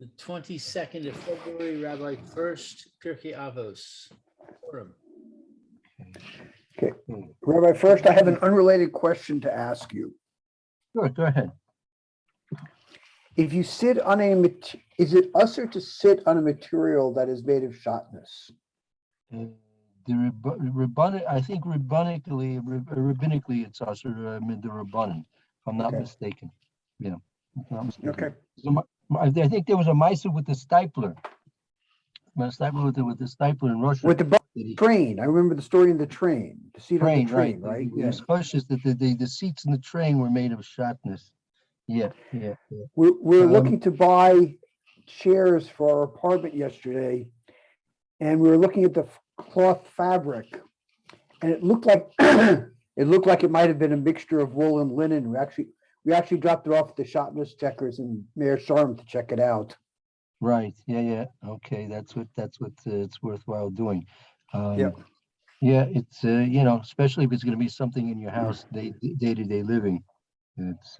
The 22nd of February, Rabbi Furst, Pierke Avos. Forum. Okay, Rabbi, first I have an unrelated question to ask you. Sure, go ahead. If you sit on is it usher to sit on a material that is made of shatnez? I think rabbinically, it's also mid the rabbanim, if I'm not mistaken. Yeah, if I'm not mistaken. Okay. So I think there was a Misa with the stipler. With the stipler in Russia. With the train. I remember the story in the train. The seat on the train, right? It was cautious that the seats in the train were made of shatnez. Yeah. We're looking to buy chairs for our apartment yesterday, and we were looking at the cloth fabric, and it looked like it might have been a mixture of wool and linen. We actually dropped it off at the shatnez checkers in Meir Sharm to check it out. Right. Yeah. Okay. That's what it's worthwhile doing. Yeah. Yeah. It's especially if it's going to be something in your house day-to-day living. It's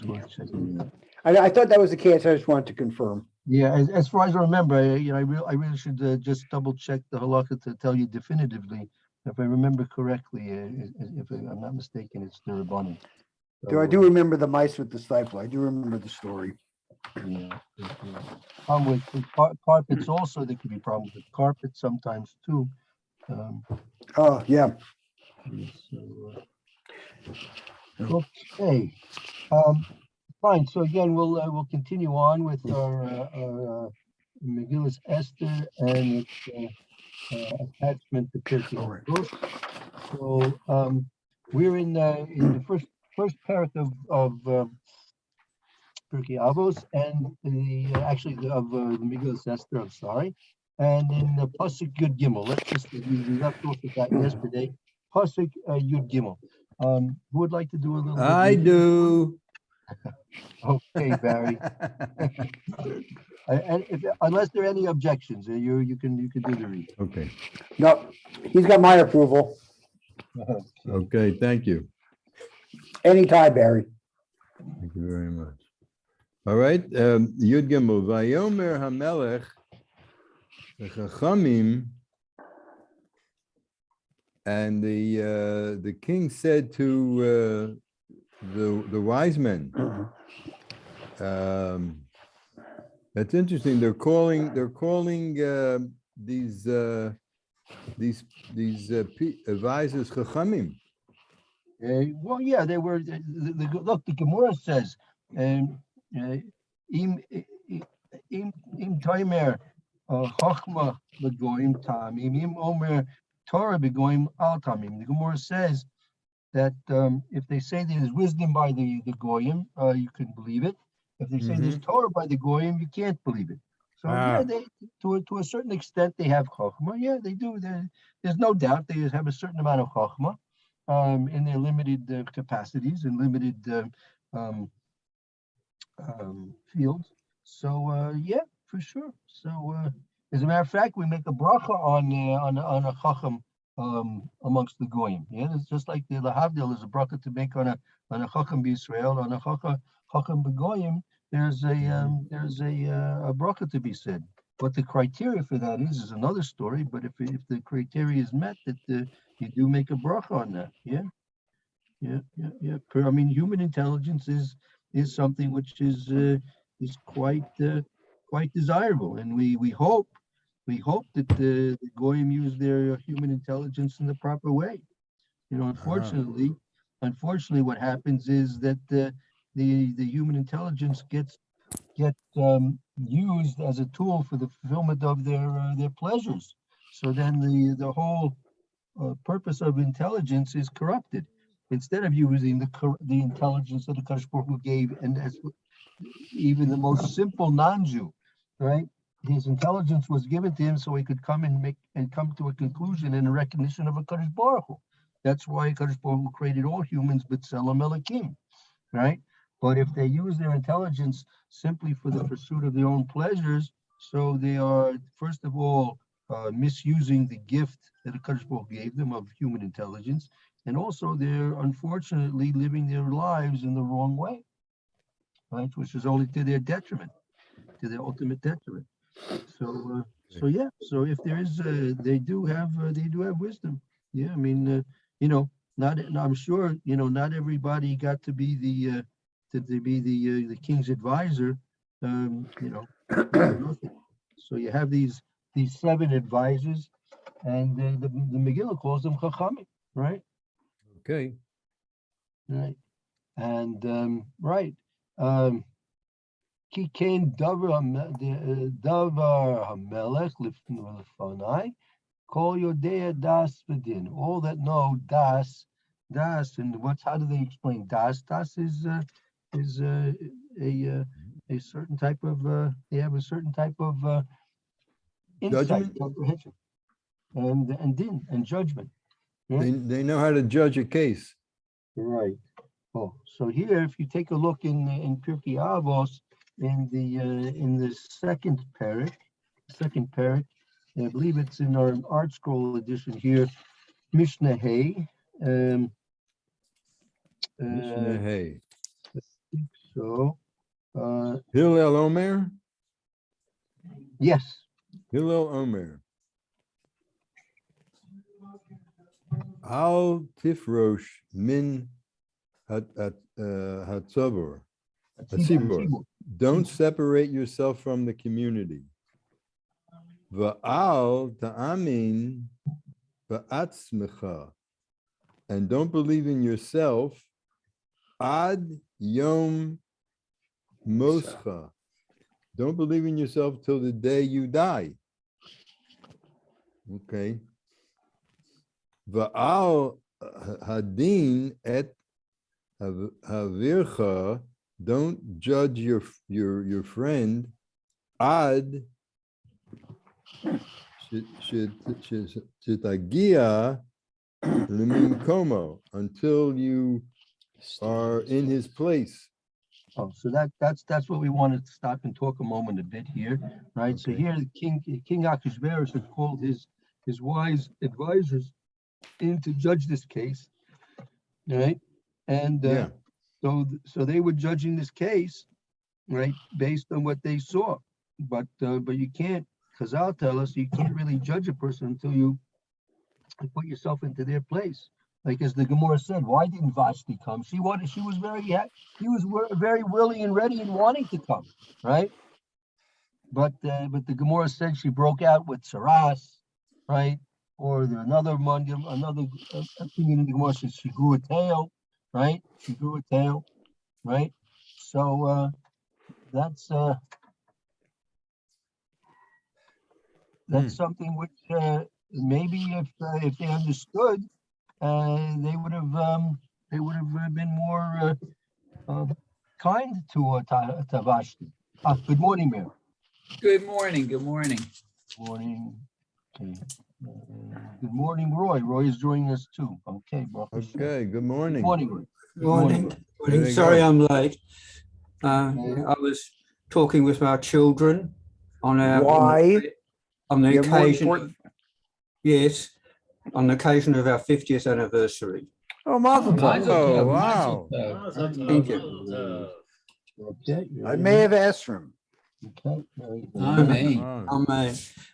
worth checking out. I thought that was the case. I just wanted to confirm. Yeah. As far as I remember, I really should just double check the halakha to tell you definitively. If I remember correctly, if I'm not mistaken, it's the rabbanim. So, I do remember the mice with the stifle. I do remember the story. Yeah. With carpets also, there could be problems with carpets sometimes too. Oh, yeah. So, okay. Fine. So again, we'll continue on with our Megillos Esther and its attachment to Pierke Avos. So we're in the first parak of Pierke Avos and the Megillos Esther. I'm sorry, and in the pasuk Yud Gimel. Let's just we left off with that yesterday. Pasuk Yud Gimel. Who would like to do a little? I do. Okay, Barry. And unless there are any objections, you can do the read. Okay. No, he's got my approval. Okay, thank you. Anytime, Barry. Thank you very much. All right. Yud Gimel. Vayomer Hamelech Chachamim, and the king said to the wise men. That's interesting. They're calling these advisors chachamim. Well, yeah, they were. Look, the Gemara says, im timer chachma begoim tamim, im omer Torah begoim al tamim. The Gemara says that if they say there's wisdom by the goyim, you can believe it. If they say there's Torah by the goyim, you can't believe it. So yeah, they to a certain extent they have chachma. Yeah, they do. There's no doubt they have a certain amount of chachma in their limited capacities and limited fields. So yeah, for sure. So as a matter of fact, we make a bracha on a chacham amongst the goyim. Yeah, it's just like the lahavdil is a bracha to make on a chacham b'Yisrael, on a chacham b'goyim. There's a bracha to be said. What the criteria for that is another story. But if the criteria is met, that you do make a bracha on that. Yeah. I mean, human intelligence is something which is quite desirable, and we hope that the goyim use their human intelligence in the proper way. Unfortunately, what happens is that the human intelligence gets used as a tool for the fulfillment of their pleasures. So then the whole purpose of intelligence is corrupted. Instead of using the intelligence that the Kadosh Baruch Hu gave, and as even the most simple non-Jew, right? His intelligence was given to him so he could come come to a conclusion and a recognition of a Kadosh Baruch Hu. That's why Kadosh Baruch Hu created all humans, b'tselem Elokim, right? But if they use their intelligence simply for the pursuit of their own pleasures, so they are, first of all, misusing the gift that the Kadosh Baruch Hu gave them of human intelligence, and also they're unfortunately living their lives in the wrong way, right? Which is only to their detriment. to their ultimate detriment. So yeah. So if there is, they do have wisdom. Yeah, I mean, I'm sure, not everybody got to be the king's advisor. For nothing. So you have these 7 advisors, and the Megillah calls them chachamim, right? Okay. Right. And right. Ki kain davar hamelech lefanai, kol yodea das v'din. All that know das, and how do they explain das? Das is a certain type of they have a certain type of insight, Judgment? comprehension, and din and judgment. Yeah? They know how to judge a case. Right. Oh, so here, if you take a look in Pierke Avos, in the second parak, I believe it's in our Art Scroll edition here, Mishnah Hay. Mishnah Hay. I think so. Hillel Omer? Yes. Hillel Omer. Al tifrosh min hatzavor. Hatzibor. Don't separate yourself from the community. Va'al ta'amin ba'atzmecha. And don't believe in yourself. Ad yom moscha. Don't believe in yourself till the day you die. Okay. Va'al hadin et havircha. Don't judge your friend. Ad shitagia limimkomo, until you are in his place. Oh, so that's what we wanted to stop and talk a bit here, right? So Okay. here, King Achashverosh had called his wise advisors in to judge this case, right? And Yeah. so they were judging this case, right, based on what they saw. But you can't, Chazal tell us you can't really judge a person until you put yourself into their place. Like as the Gemara said, why didn't Vashti come? He was very willing and ready and wanting to come, right? But the Gemara said she broke out with Saras, right? Or another opinion in the Gemara says she grew a tail, right? She grew a tail, right? So that's something which maybe if they understood, they would have been more kind to Vashti. Good morning, Mayor. Good morning. Good morning. Morning. Okay. Good morning, Roy. Roy is joining us too. Okay. Okay, good morning. Good morning, Roy. Morning. There you Sorry go. I'm late. I was talking with our children on our Why? on the You have more occasion important- yes, on the occasion of our 50th anniversary. Oh, Mazel Mazel tov. Oh, tov, wow. mazel tov, Thank you. mazel tov. Okay. I may have asked for him. Okay. Very good. Amen. Wow.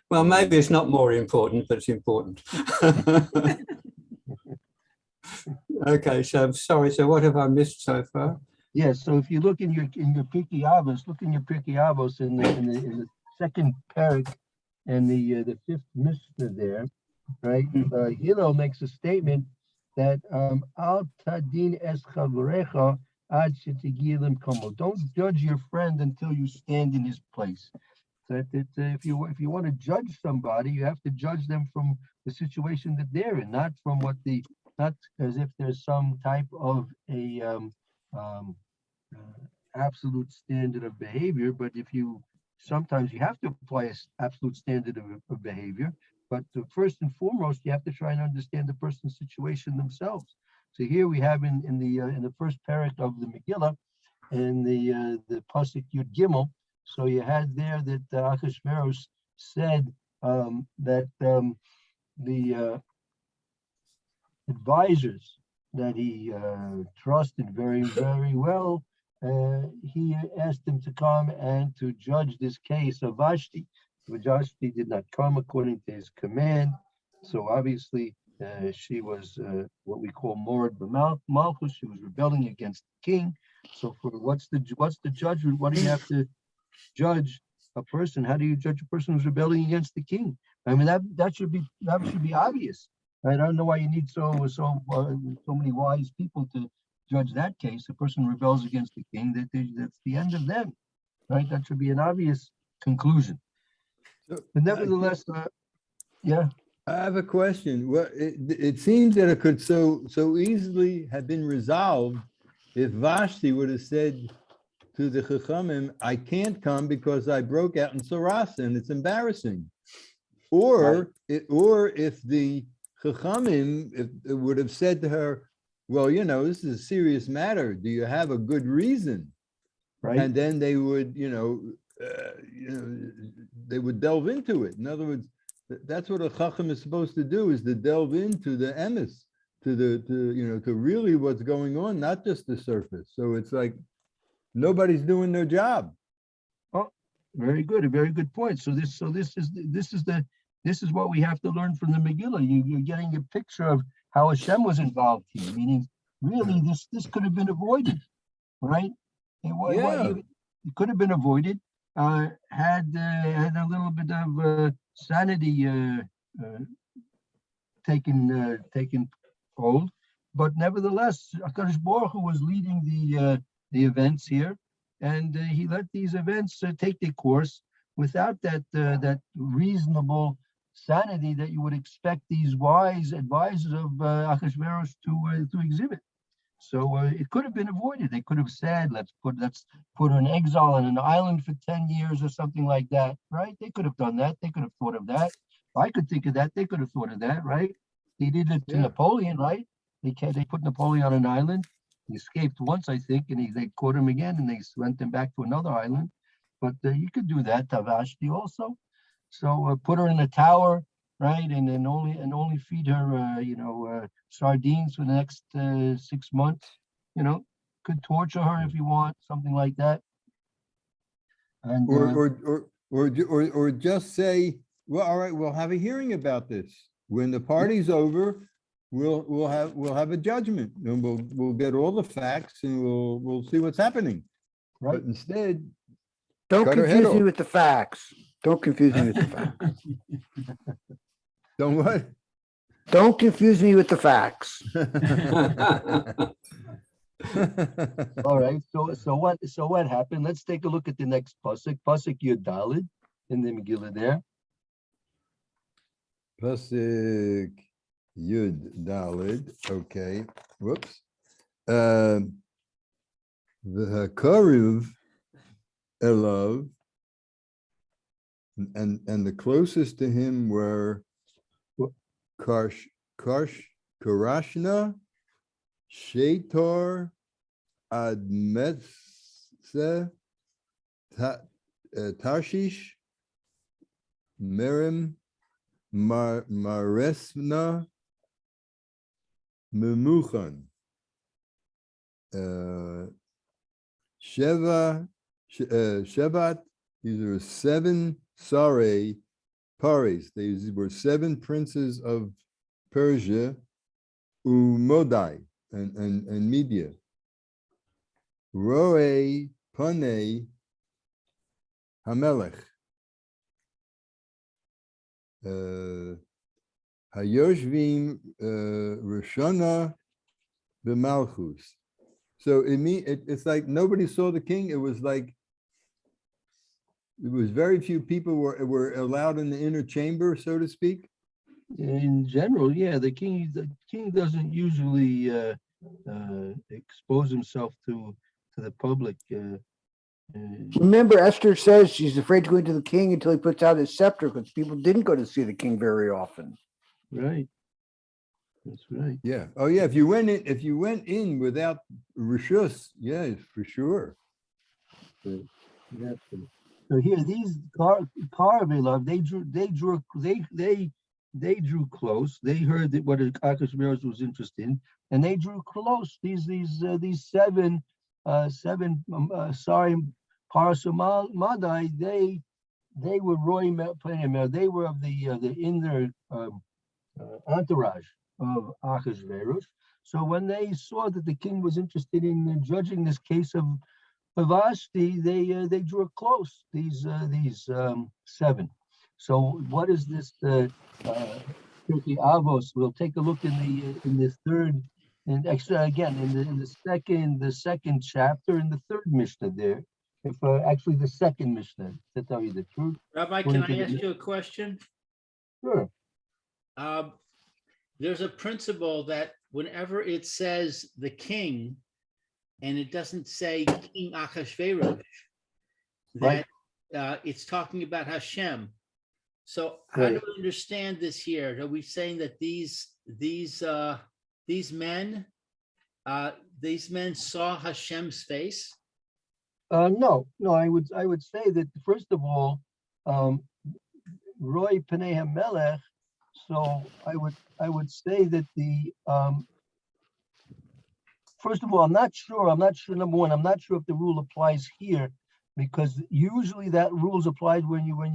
Well, maybe it's not more important, but it's important. Okay, so I'm sorry. So what have I missed so far? Yeah. So if you look in your Pirkei Avos, in the second parak and the fifth Mishnah there, right? Hillel makes a statement that al tadin es chavrecha ad shetigilim komo. Don't judge your friend until you stand in his place. So if you want to judge somebody, you have to judge them from the situation that they're in, not as if there's some type of a absolute standard of behavior. But sometimes you have to apply an absolute standard of behavior. But first and foremost, you have to try and understand the person's situation themselves. So here we have in the first parak of the Megillah, in the pasuk Yud Gimel. So you had there that Achashverosh said that the advisors that he trusted very, very well he asked him to come and to judge this case of Vashti. But Vashti did not come according to his command. So obviously she was what we call Mored Malchus. She was rebelling against the king. So for what's the judgment? What do you have to judge a person? How do you judge a person who's rebelling against the king? I mean that should be obvious. I don't know why you need so many wise people to judge that case. A person rebels against the king, that's the end of them, right? That should be an obvious conclusion. But nevertheless, yeah. I have a question. Well, it seems that it could so easily have been resolved if Vashti would have said to the Chachamim, I can't come because I broke out in Sarasa and it's embarrassing. Or if the Chachamim would have said to her, well, this is a serious matter. Do you have a good reason? Right. And then they would, they would delve into it. In other words, that's what a Chacham is supposed to do, is to delve into the emes, to really what's going on, not just the surface. So it's like nobody's doing their job. Oh, very good, a very good point. So this is what we have to learn from the Megillah. You're getting a picture of how Hashem was involved here, meaning really this could have been avoided, right? It could have been avoided had a little bit of sanity taken hold, but nevertheless, HaKadosh Baruch Hu was leading the events here, and he let these events take their course without that reasonable sanity that you would expect these wise advisors of Achashverosh to exhibit. So it could have been avoided. They could have said, let's put her in exile on an island for 10 years or something like that, right? They could have done that. They could have thought of that. I could think of that. They could have thought of that, right? They did it to Napoleon, right? They put Napoleon on an island. He escaped once, I think, and they caught him again, and they sent him back to another island. But you could do that to Vashti also. So put her in a tower, right, and then only feed her, sardines for the next 6 months. Could torture her if you want, something like that. And or just say, well, all right, we'll have a hearing about this. When the party's over, we'll have a judgment, and we'll get all the facts, and we'll see what's happening. Right. But instead, Don't cut her head confuse me off. with the facts. Don't confuse me with the facts. Don't what? Don't confuse me with the facts. all right. So what happened? Let's take a look at the next pasuk Yud Daled in the Megillah there. Pasuk Yud Daled. Okay. Whoops. The Hakaruv Elav, and the closest to him were Karashna, Shetor, Admetse, Tarshish, Merim, Maresna, Memuchan, Shevat. These are 7 Sare Pares. These were 7 princes of Persia, Umodai and Media. Roe Pane Hamelech. Hayoshvim Roshana B'Malchus. So it's like nobody saw the king. It was like very few people were allowed in the inner chamber, so to speak. In general, yeah, the king doesn't usually expose himself to the public. Remember, Esther says she's afraid to go into the king until he puts out his scepter, because people didn't go to see the king very often. Right. That's right. Yeah. Oh, yeah. If you went in without rishus, yeah, for sure. Yeah. So here, these Karavelov, they drew close. They heard that what Achashverosh was interested in, and they drew close. These 7 Parasumadai, they were Roy Penimel, they were of the inner entourage of Achashverosh. So when they saw that the king was interested in judging this case of Vashti, they drew it close. These 7. So what is this? Pierke Avos. We'll take a look in the third, and actually again in the second chapter in the third Mishnah there. If actually the second Mishnah, to tell you the truth. Rabbi, can I ask you a question? Sure. There's a principle that whenever it says the king, and it doesn't say King Achashverosh, that it's talking about Hashem. So how do we understand this here? Are we saying that these men saw Hashem's face? No. I would say that first of all, Roy Penei HaMelech. So I would say that the first of all, I'm not sure. Number one, I'm not sure if the rule applies here, because usually that rule's applied when you're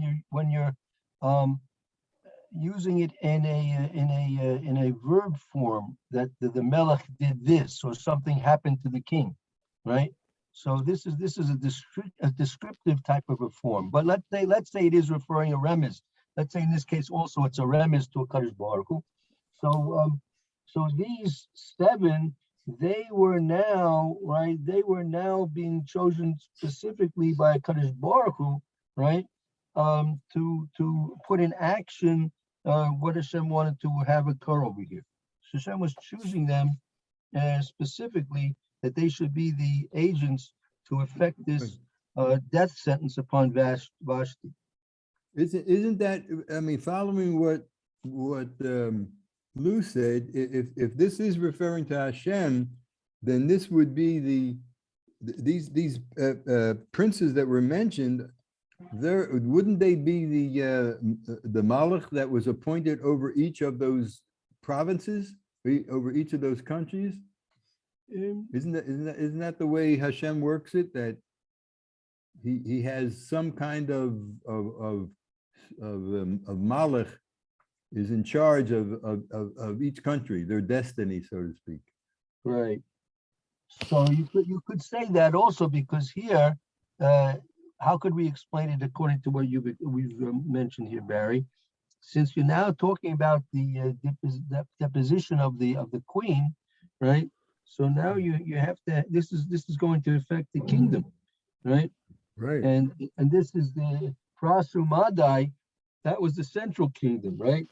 using it in a verb form, that the melech did this or something happened to the king, right? So this is a descriptive type of a form. But let's say it is referring a remez. Let's say in this case also it's a remez to a Kadosh Baruch Hu. So these 7, they were now being chosen specifically by Kadosh Baruch Hu, right? To put in action what Hashem wanted to have occur over here. So Hashem was choosing them specifically that they should be the agents to effect this death sentence upon Vashti. Isn't that, I mean, following what Lou said, if this is referring to Hashem, then this would be these princes that were mentioned. There wouldn't they be the Malach that was appointed over each of those provinces, over each of those countries? Isn't that the way Hashem works it? That he has some kind of Malach is in charge of each country, their destiny, so to speak. Right. So you could say that also, because here, how could we explain it according to what we've mentioned here, Barry? Since you're now talking about the deposition of the queen, right? So now you have to. This is going to affect the kingdom, right? Right. And this is the Prasumadai. That was the central kingdom, right?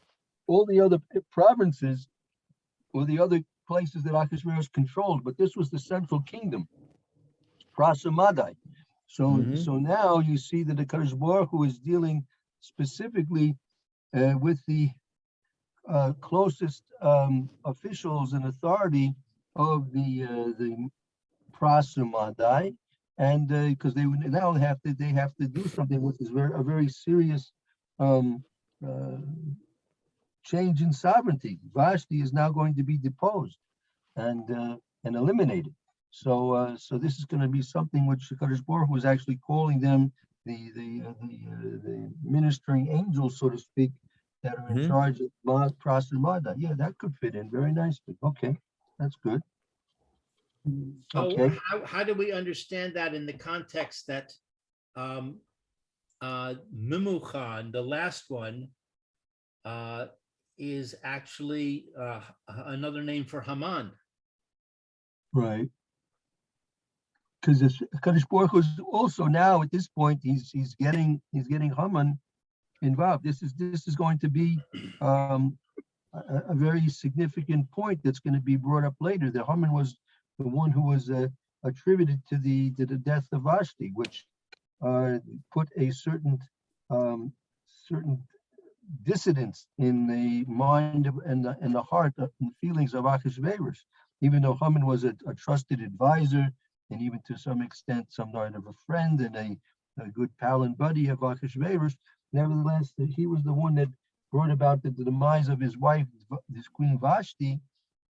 All the other provinces or the other places that Achashverosh controlled, but this was the central kingdom, Prasumadai. So now you see that the Kadosh Baruch Hu is dealing specifically with the closest officials and authority of the Prasumadai, and because they now have to do something which is a very serious change in sovereignty. Vashti is now going to be deposed and eliminated. So this is going to be something which Kadosh Baruch Hu was actually calling them the ministering angels, so to speak, that are in charge of Prasumada. Yeah, that could fit in very nicely. Okay, that's good. Okay. How do we understand that in the context that Memuchan, the last one, is actually another name for Haman? Right. Because Kadosh Baruch Hu is also now at this point he's getting Haman involved. This is going to be a very significant point that's going to be brought up later. That Haman was the one who was attributed to the death of Vashti, which put a certain dissidence in the mind and the heart and the feelings of Achashverosh. Even though Haman was a trusted advisor, and even to some extent some kind of a friend and a good pal and buddy of Achashverosh, nevertheless, he was the one that brought about the demise of his wife, this Queen Vashti.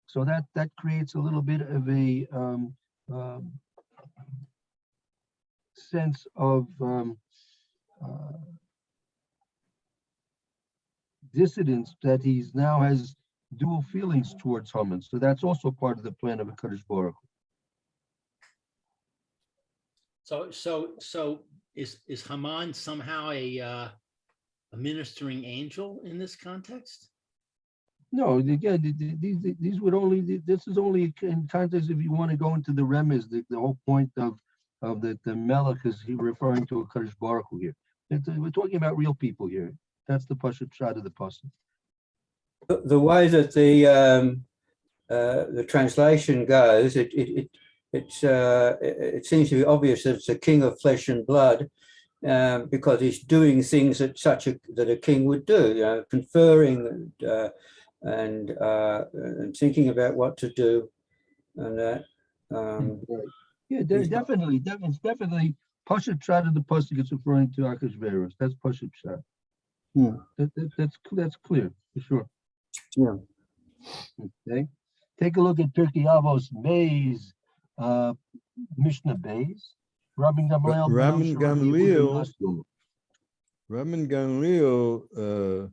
So that creates a little bit of a sense of dissidence that he's now has dual feelings towards Haman. So that's also part of the plan of HaKadosh Baruch Hu. So is Haman somehow a ministering angel in this context? No, again, these would only, this is only in context if you want to go into the remes, the whole point of the Melech is he referring to a Kadosh Baruch Hu here. We're talking about real people here. That's the Pashut Pshat of the Pasuk. The way that the translation goes, it seems to be obvious that it's a king of flesh and blood, because he's doing things that a king would do, conferring and thinking about what to do, and that. Right. Yeah, definitely. It's definitely Pashut Pshat of the Pasuk. It's referring to Achashverosh. That's Pashut Pshat. Yeah. That's clear for sure. Yeah. Okay. Take a look at Pierke Avos Beis, Mishnah Beis. Rabban Gamliel. Rabban Gamliel,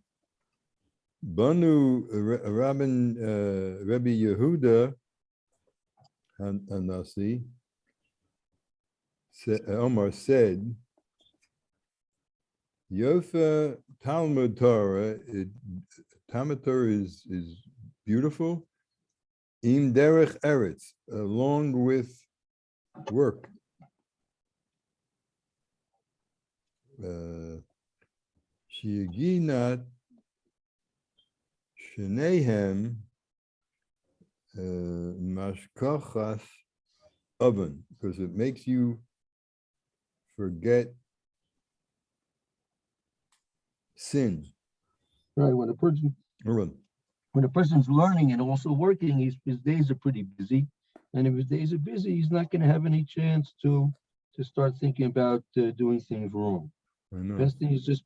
Banu Rabban Rabbi Yehuda Hanasi Omar said, Yofa Talmud Torah, Talmud Torah is beautiful. Im derech eretz, along with work. Shiginat Shenehem Mashkachas oven, because it makes you forget sin. Right. When a person's learning and also working, his days are pretty busy. And if his days are busy, he's not going to have any chance to start thinking about doing things wrong. I know. Best thing is just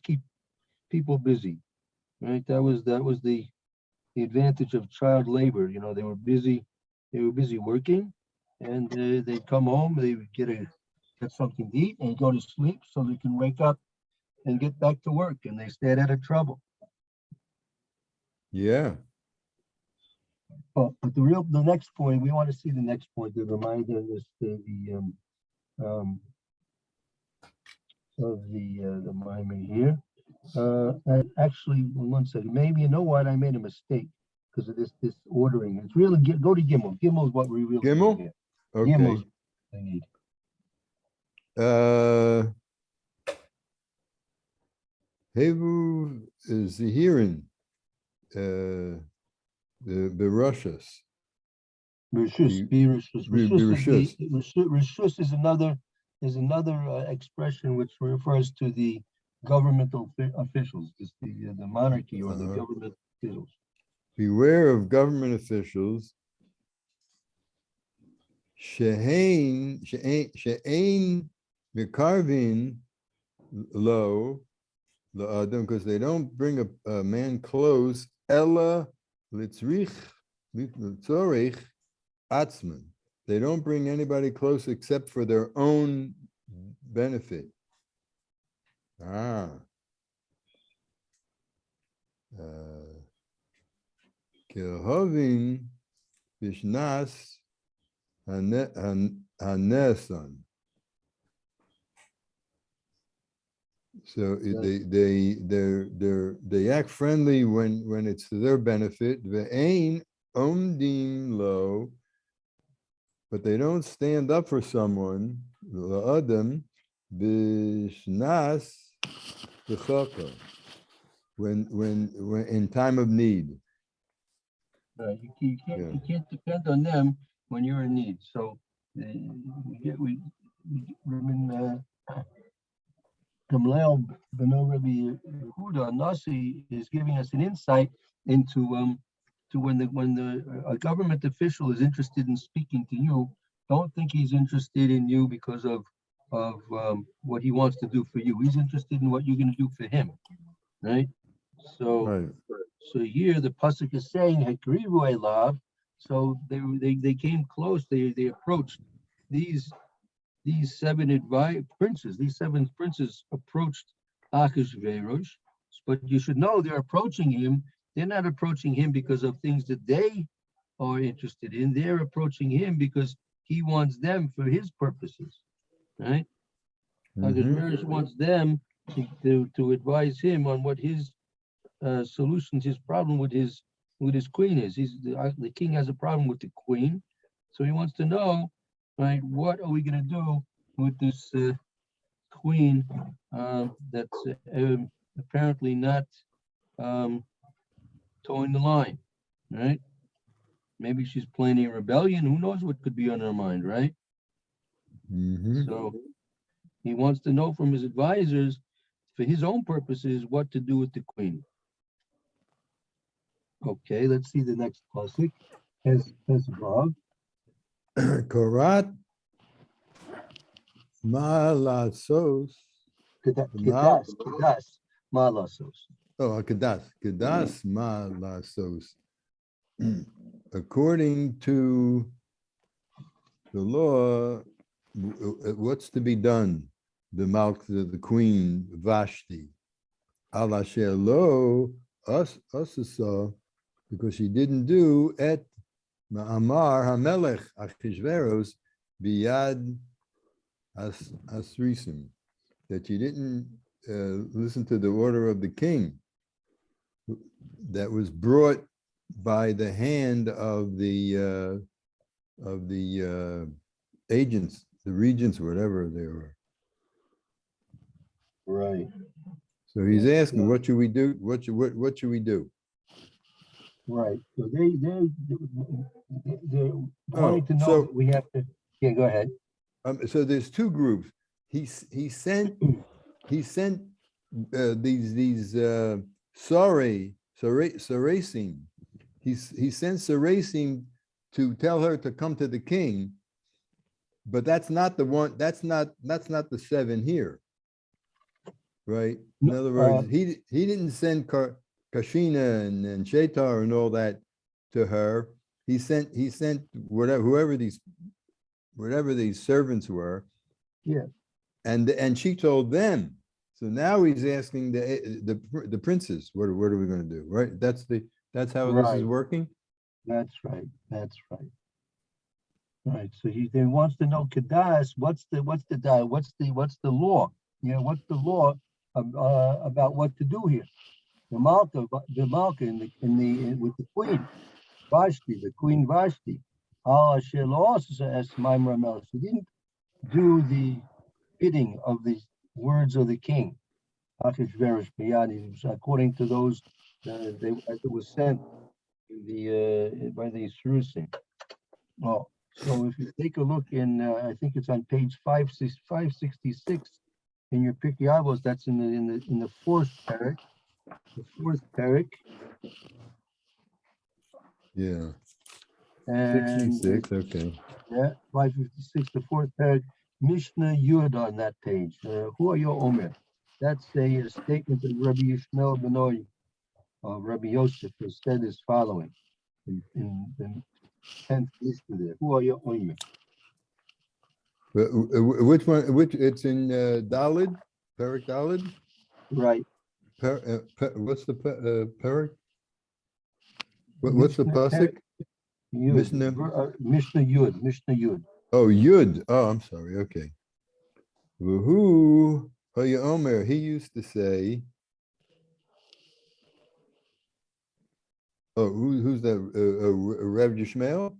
keep people busy, right? That was the advantage of child labor. They were busy working, and they'd come home, they would get something to eat and go to sleep so they can wake up and get back to work, and they stayed out of trouble. Yeah. But the next point, we want to see the next point, the reminder of this, of the Maimon here. Actually, 1 second. Maybe, you know what? I made a mistake because of this ordering. It's really, go to Gimel. Gimel is what we really Gimel? need here. Okay. Gimel is what I need. Hevu Zehirin, the Berushas. Rishus is another expression which refers to the governmental officials, the monarchy or the government officials. Beware of government officials. She'ein mekarvin lo la'adam, because they don't bring a man close. Ella litzrich litzorich atzman. They don't bring anybody close except for their own benefit. Kehovin bishnas hanesan. So they act friendly when it's to their benefit. Ve'ein omdim lo, but they don't stand up for someone. La'adam bishnas b'chaka, when in time of need. You can't depend on them when you're in need. So Gamliel Beno Rabbi Yehuda Nasi is giving us an insight into to when a government official is interested in speaking to you. Don't think he's interested in you because of what he wants to do for you. He's interested in what you're going to do for him, right? So, Right. So here the pasuk is saying Hekrivu Elav. So they came close. They approached these these seven princes approached Achashverosh, but you should know they're approaching him. They're not approaching him because of things that they are interested in. They're approaching him because he wants them for his purposes, right? Achashverosh wants them to advise him on what his solutions, his problem with his queen is. The king has a problem with the queen, so he wants to know, right? What are we going to do with this queen that's apparently not towing the line, right? Maybe she's planning a rebellion. Who knows what could be on her mind, right? So he wants to know from his advisors, for his own purposes, what to do with the queen. Okay, let's see the next pasuk. Hezvav. Korat Malasos. Kedas, Malasos. Oh, Kedas Malasos. According to the law, what's to be done? The queen Vashti. Ala Shelo Usasa, because she didn't do et Ma'amar Hamelech Achishveros Biyad Asrisim, that she didn't listen to the order of the king that was brought by the hand of the agents, the regents, whatever they were. Right. So he's asking, what should we do? What should we do? Right. So they're wanting to know that we have to. Yeah, go ahead. So there's two groups. He sent these Sarasim. He sent Sarasim to tell her to come to the king, but that's not the one. That's not the seven here, right? In other words, he didn't send Kashina and Shetar and all that to her. He sent whoever these servants were. Yeah. And she told them. So now he's asking the princes, what are we going to do? Right? That's how this is working. That's right. Right. So he then wants to know Kedas, what's the law? Yeah, what's the law about what to do here? The Malka with the queen Vashti, the queen Vashti. She didn't do the bidding of the words of the king. According to those as it was sent by the Srusim. Well, so if you take a look in, I think it's on page 566 in your Pirke Avos, that's in the fourth parak. The fourth parak. Yeah. And 66, okay. Yeah, 556, the fourth parak, Mishnah Yud on that page. Who are your Omer? That's a statement that Rabbi Yishmael Benoy of Rabbi Yosef has said as following in the 10th Mishnah there. Who are your Omer? Which one? It's in Dalid, Parak Dalid? Right. What's the Parak? What's the pasuk? Mishnah Yud. Mishnah Yud. Oh, Yud. Oh, I'm sorry. Okay. Who? Oh, yeah, Omer. He used to say. Oh, who's that? Reb Yishmael?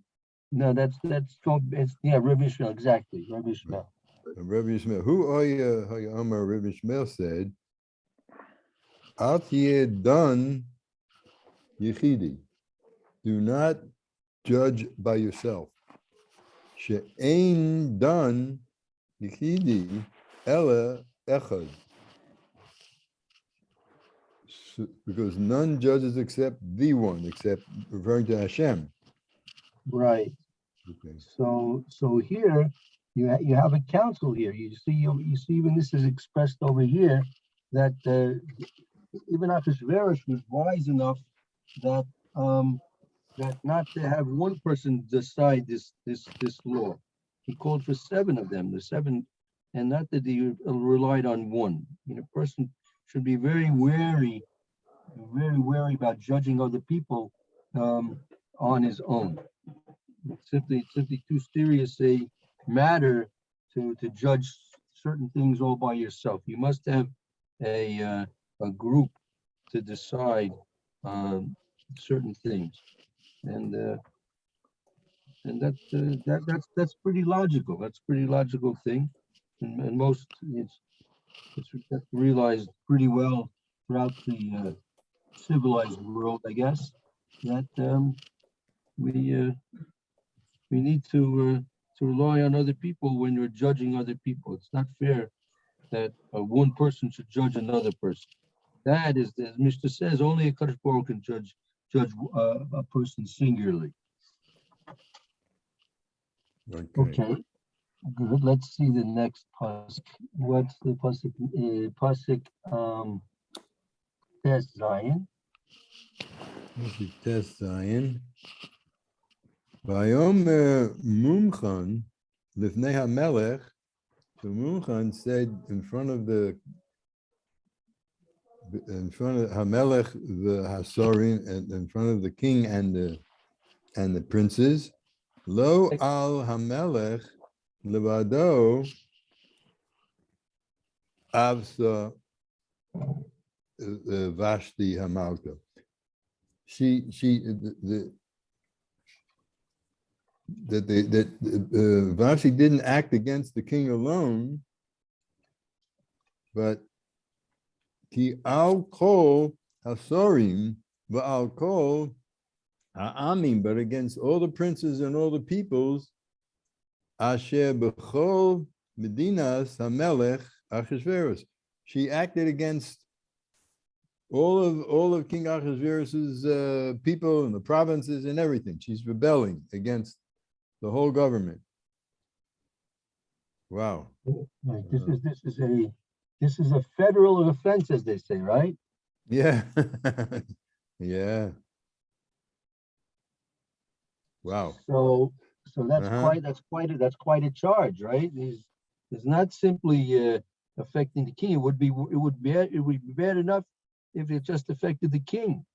No, that's called. It's Reb Yishmael, exactly. Reb Yishmael. Reb Yishmael. Who are you? Omer? Reb Yishmael said, "Al done yichidi. Do not judge by yourself. She'ain done yichidi ela echad." Because none judges except the one, except referring to Hashem. Right. Okay. So here you have a council here. You see even this is expressed over here that even Achashverosh was wise enough that that not to have one person decide this law. he called for 7 of them, the 7, and not that he relied on one. A person should be very wary about judging other people on his own. It's simply too serious a matter to judge certain things all by yourself. You must have a group to decide certain things, and that's pretty logical. That's a pretty logical thing, and most it's realized pretty well throughout the civilized world, I guess, that we need to rely on other people when you're judging other people. It's not fair that one person should judge another person. That is, as Mr. says, only a Kadosh Baruch can judge a person singularly. Okay, good. Let's see the next pasuk. What's the pasuk? Pasuk Tes Zion. Tes Zion. Vayomer Mumchan Lifnei HaMelech. So Mumchan said in front of Hamelech, the Hasorim, and in front of the king and the princes, Lo al Hamelech levado avsa Vashti Hamalka. Vashti didn't act against the king alone, but ki al kol hasorim va'al kol ha'amim, but against all the princes and all the peoples, asher b'chol medinas hamelech Achashverosh. She acted against all of King Achashverosh's people and the provinces and everything. She's rebelling against the whole government. Wow. Right. This is a federal offense, as they say, right? Yeah. Yeah. Wow. So that's quite a charge, right? It's not simply affecting the king. It would be bad enough if it just affected the king,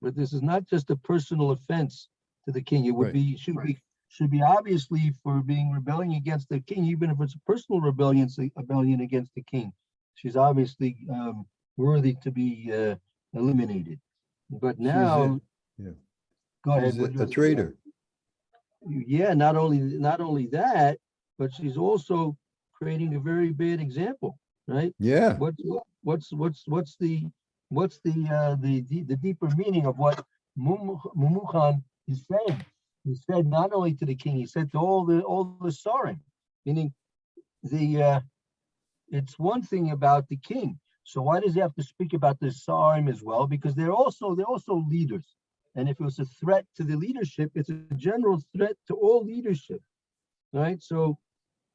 but this is not just a personal offense to the king. It would should be obviously for rebelling against the king, even if it's a personal rebellion against the king. She's obviously worthy to be eliminated. But now, go ahead. She's a traitor. Yeah, not only that, but she's also creating a very bad example, right? Yeah. What's the deeper meaning of what Mumuchan is saying? He said not only to the king, he said to all the Sarim, meaning it's one thing about the king. So why does he have to speak about the Sarim as well? Because they're also leaders. And if it was a threat to the leadership, it's a general threat to all leadership, right? So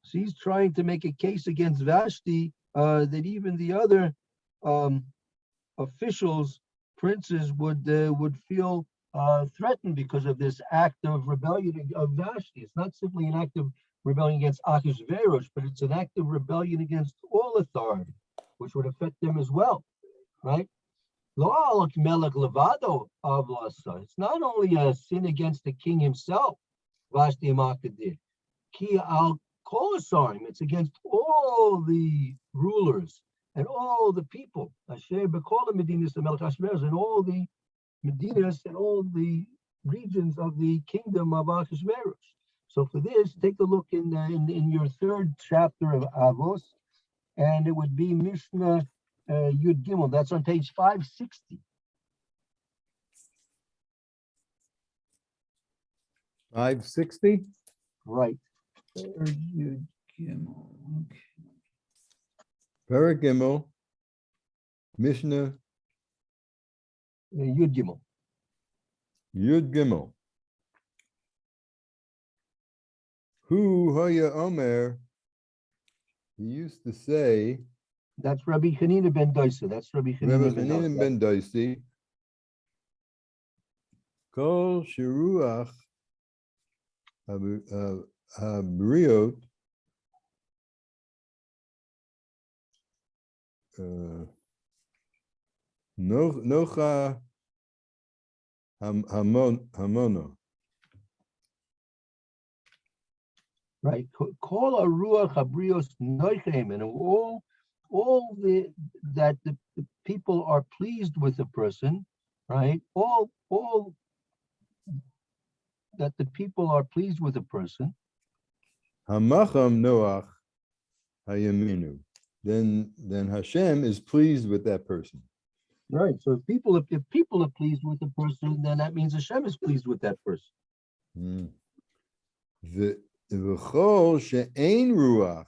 she's trying to make a case against Vashti that even the other officials, princes, would feel threatened because of this act of rebellion of Vashti. It's not simply an act of rebellion against Achashverosh, but it's an act of rebellion against all authority, which would affect them as well, right? It's not only a sin against the king himself, Vashti Amaka did. Ki al kolasarim, it's against all the rulers and all the people. Asher b'kol medinas hamelech Achashverosh, and all the medinas and all the regions of the kingdom of Achashverosh. So for this, take a look in your 3rd chapter of Avos, and it would be Mishnah Yud Gimel. That's on page 560. 560? Right. Yud Gimel. Okay. Perek Gimel, Mishnah Yud Gimel. Yud Gimel. Hu Hoya Omer, he used to say, That's Rabbi Hanina ben Doisa. That's Rabbi Hanina ben Doisi, Kol Shiruach Habriot Nocha Hamono. Right. Call a ruach habrios noichem, and all that the people are pleased with a person, right? All that the people are pleased with a person. Hamacham Noach Hayaminu. Then Hashem is pleased with that person. Right. So if people are pleased with a person, then that means Hashem is pleased with that person. V'chol she'ein ruach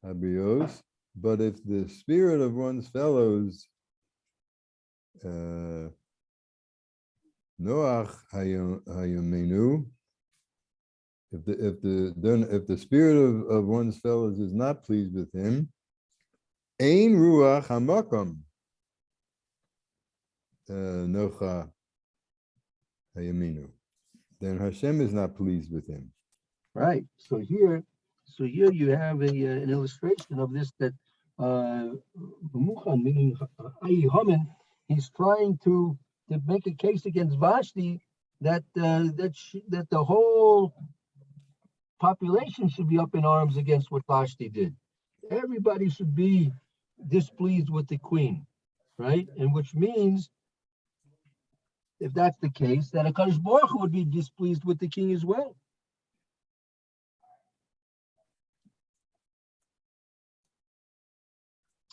habrios, but if the spirit of one's fellows Noach Hayaminu, if the spirit of one's fellows is not pleased with him, ein ruach hamakam nocha hayaminu, then Hashem is not pleased with him. Right. So here you have an illustration of this, that Muchan, meaning Haman, he's trying to make a case against Vashti that the whole population should be up in arms against what Vashti did. Everybody should be displeased with the queen, right? And which means, if that's the case, that HaKadosh Baruch Hu would be displeased with the king as well.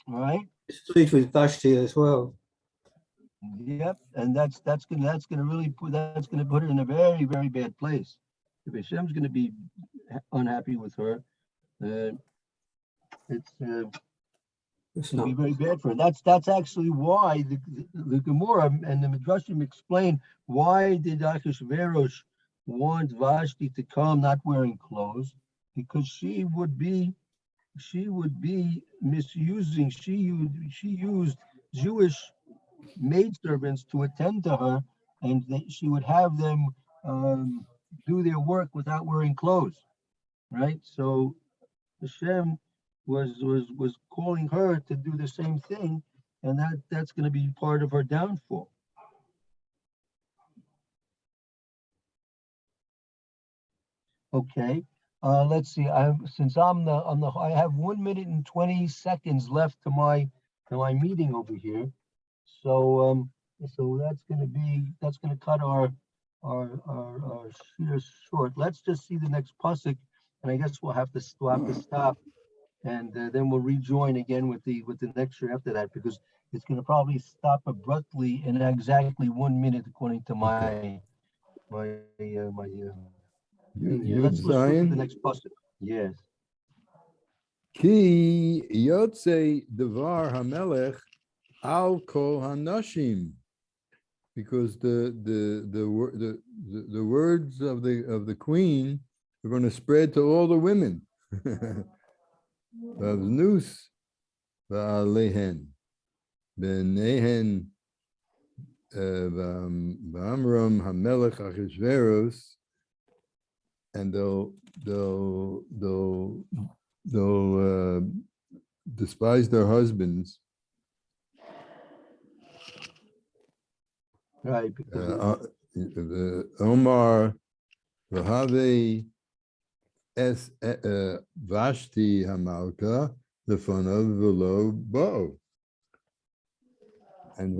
All right. It's pleased with Vashti as well. Yep, and that's gonna put it in a very, very bad place. If Hashem's gonna be unhappy with her, it's It's gonna be not. very bad for her. That's actually why the Gemara and the Midrashim explain why did Achashverosh want Vashti to come not wearing clothes, because she would be misusing. She used Jewish maidservants to attend to her, and she would have them do their work without wearing clothes, right? So Hashem was calling her to do the same thing, and that's going to be part of her downfall. Okay, let's see. I have 1 minute and 20 seconds left to my meeting over here. So that's gonna cut our shir short. Let's just see the next pasuk, and I guess we'll have to stop, and then we'll rejoin again with the next shir after that, because it's gonna probably stop abruptly in exactly 1 minute according to my thing here. Let's look at the next pasuk. Yes. Ki yotze devar hamelech al kol hanashim, because the words of the queen are going to spread to all the women. Vavnus va'alehen benehen v'amram hamelech Achashveros, and they'll despise their husbands. Right. Omar v'havei es Vashti hamalka lefanav v'lo bo. And